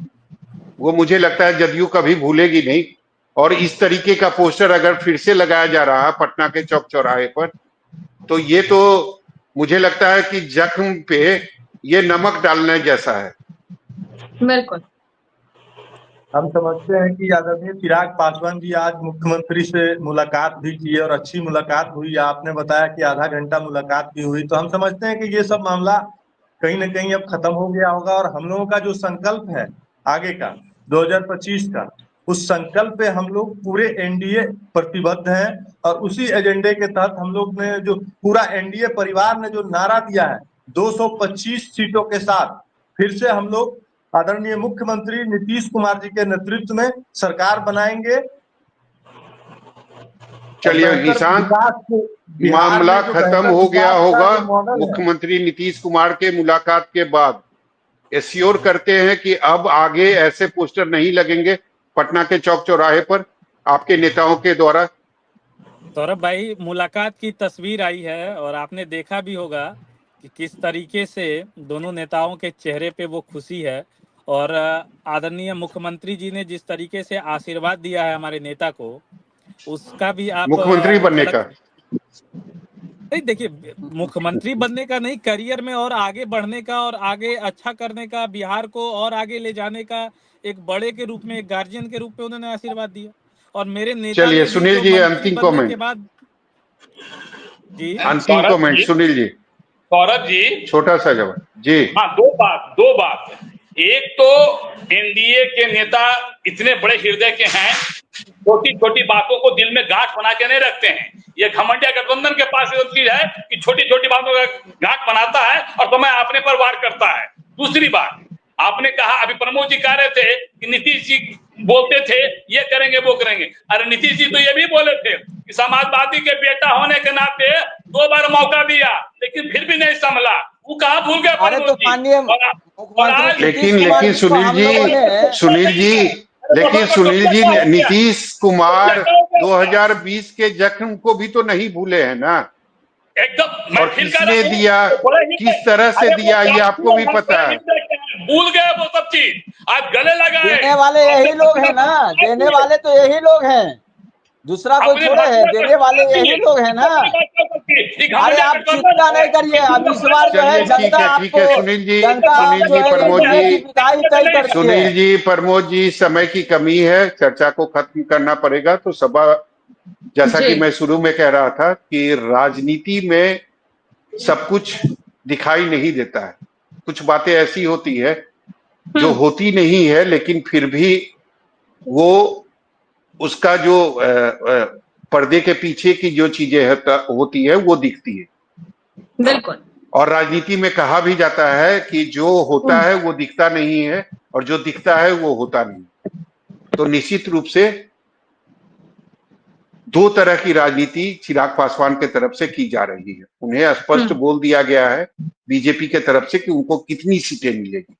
वो मुझे लगता है जदयू कभी भूलेगी नहीं, और इस तरीके का पोस्टर अगर फिर से लगाया जा रहा है पटना के चौक चौराहे पर, तो ये तो मुझे लगता है कि जख्म पे ये नमक डालने जैसा है। बिल्कुल, हम समझते हैं कि आदरणीय चिराग पासवान जी आज मुख्यमंत्री से मुलाकात भी की और अच्छी मुलाकात हुई। आपने बताया कि आधा घंटा मुलाकात भी हुई, तो हम समझते हैं कि ये सब मामला कहीं ना कहीं अब खत्म हो गया होगा और हम लोगों का जो संकल्प है आगे का 2025 का, उस संकल्प पे हम लोग पूरे एनडीए प्रतिबद्ध हैं और उसी एजेंडे के तहत हम लोग ने जो पूरा एनडीए परिवार ने जो नारा दिया है 225 सीटों के साथ फिर से हम लोग आदरणीय मुख्यमंत्री नीतीश कुमार जी के नेतृत्व में सरकार बनाएंगे। चलिए निशांत, मामला खत्म हो गया होगा। मुख्यमंत्री नीतीश कुमार के मुलाकात के बाद एश्योर करते हैं कि अब आगे ऐसे पोस्टर नहीं लगेंगे पटना के चौक चौराहे पर आपके नेताओं के द्वारा। सौरभ भाई, मुलाकात की तस्वीर आई है और आपने देखा भी होगा कि किस तरीके से दोनों नेताओं के चेहरे पे वो खुशी है और आदरणीय मुख्यमंत्री जी ने जिस तरीके से आशीर्वाद दिया है हमारे नेता को, उसका भी आप मुख्यमंत्री बनने का नहीं, देखिए मुख्यमंत्री बनने का नहीं, करियर में और आगे बढ़ने का और आगे अच्छा करने का, बिहार को और आगे ले जाने का एक बड़े के रूप में, एक गार्जियन के रूप में उन्होंने आशीर्वाद दिया। और मेरे नेता चलिए सुनील जी, अंतिम कमेंट के बाद जी, अंतिम कमेंट सुनील जी, सौरभ जी, छोटा सा जवाब जी। हाँ, दो बात। एक तो एनडीए के नेता इतने बड़े हृदय के हैं, छोटी छोटी बातों को दिल में गांठ बना के नहीं रखते हैं। ये घमंडिया गठबंधन के पास ये चीज है कि छोटी छोटी बातों का गांठ बनाता है और समय अपने पर वार करता है। दूसरी बात, आपने कहा, अभी प्रमोद जी कह रहे थे कि नीतीश जी बोलते थे ये करेंगे वो करेंगे। अरे नीतीश जी तो ये भी बोले थे कि समाजवादी के बेटा होने के नाते 2 बार मौका दिया लेकिन फिर भी नहीं संभला। वो कहाँ भूल गए प्रमोद जी? लेकिन सुनील जी नीतीश कुमार 2020 के जख्म को भी तो नहीं भूले हैं ना। एकदम। और किसने दिया, किस तरह से दिया, ये आपको भी पता है। भूल गए वो सब चीज, आज गले लगाए। देने वाले यही लोग हैं ना, देने वाले तो यही लोग हैं, दूसरा कोई थोड़े है, देने वाले यही लोग हैं ना। अरे आप चिंता नहीं करिए, अब इस बार जो है जनता आपको, सुनील जी, सुनील जी, प्रमोद जी, समय की कमी है, चर्चा को खत्म करना पड़ेगा। तो सभा, जैसा कि मैं शुरू में कह रहा था कि राजनीति में सब कुछ दिखाई नहीं देता है, कुछ बातें ऐसी होती है जो होती नहीं है लेकिन फिर भी वो उसका जो पर्दे के पीछे की जो चीजें होती है वो दिखती है। बिल्कुल। और राजनीति में कहा भी जाता है कि जो होता है वो दिखता नहीं है और जो दिखता है वो होता नहीं। तो निश्चित रूप से 2 तरह की राजनीति चिराग पासवान के तरफ से की जा रही है। उन्हें स्पष्ट बोल दिया गया है बीजेपी के तरफ से कि उनको कितनी सीटें मिलेगी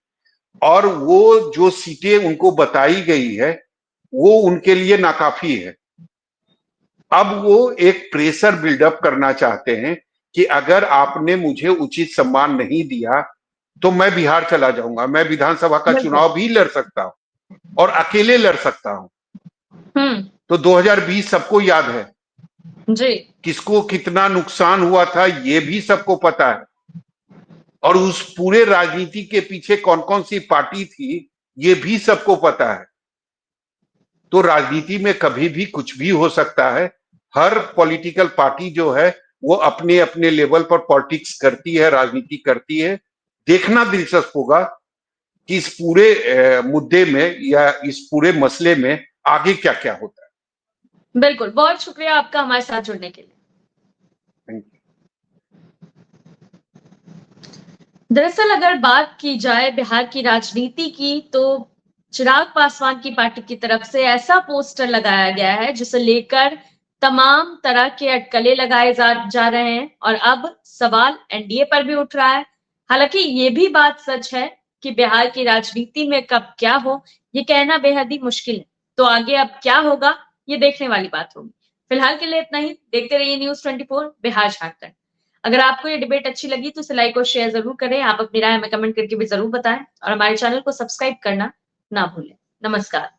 और वो जो सीटें उनको बताई गई है वो उनके लिए नाकाफी है। अब वो एक प्रेशर बिल्डअप करना चाहते हैं कि अगर आपने मुझे उचित सम्मान नहीं दिया तो मैं बिहार चला जाऊंगा, मैं विधानसभा का चुनाव भी लड़ सकता हूं और अकेले लड़ सकता हूं। तो 2020 सबको याद है जी, किसको कितना नुकसान हुआ था ये भी सबको पता है और उस पूरे राजनीति के पीछे कौन कौन सी पार्टी थी ये भी सबको पता है। तो राजनीति में कभी भी कुछ भी हो सकता है। हर पॉलिटिकल पार्टी जो है वो अपने अपने लेवल पर पॉलिटिक्स करती है, राजनीति करती है। देखना दिलचस्प होगा कि इस पूरे मुद्दे में या इस पूरे मसले में आगे क्या क्या होता है। बिल्कुल, बहुत शुक्रिया आपका हमारे साथ जुड़ने के लिए। दरअसल अगर बात की जाए बिहार की राजनीति की तो चिराग पासवान की पार्टी की तरफ से ऐसा पोस्टर लगाया गया है जिसे लेकर तमाम तरह के अटकलें लगाए जा रहे हैं और अब सवाल एनडीए पर भी उठ रहा है। हालांकि ये भी बात सच है कि बिहार की राजनीति में कब क्या हो ये कहना बेहद ही मुश्किल है। तो आगे अब क्या होगा ये देखने वाली बात होगी। फिलहाल के लिए इतना ही। देखते रहिए न्यूज़ 24 बिहार झारखंड। अगर आपको ये डिबेट अच्छी लगी तो इसे लाइक और शेयर जरूर करें। आप अपनी राय हमें कमेंट करके भी जरूर बताएं और हमारे चैनल को सब्सक्राइब करना ना भूलें। नमस्कार।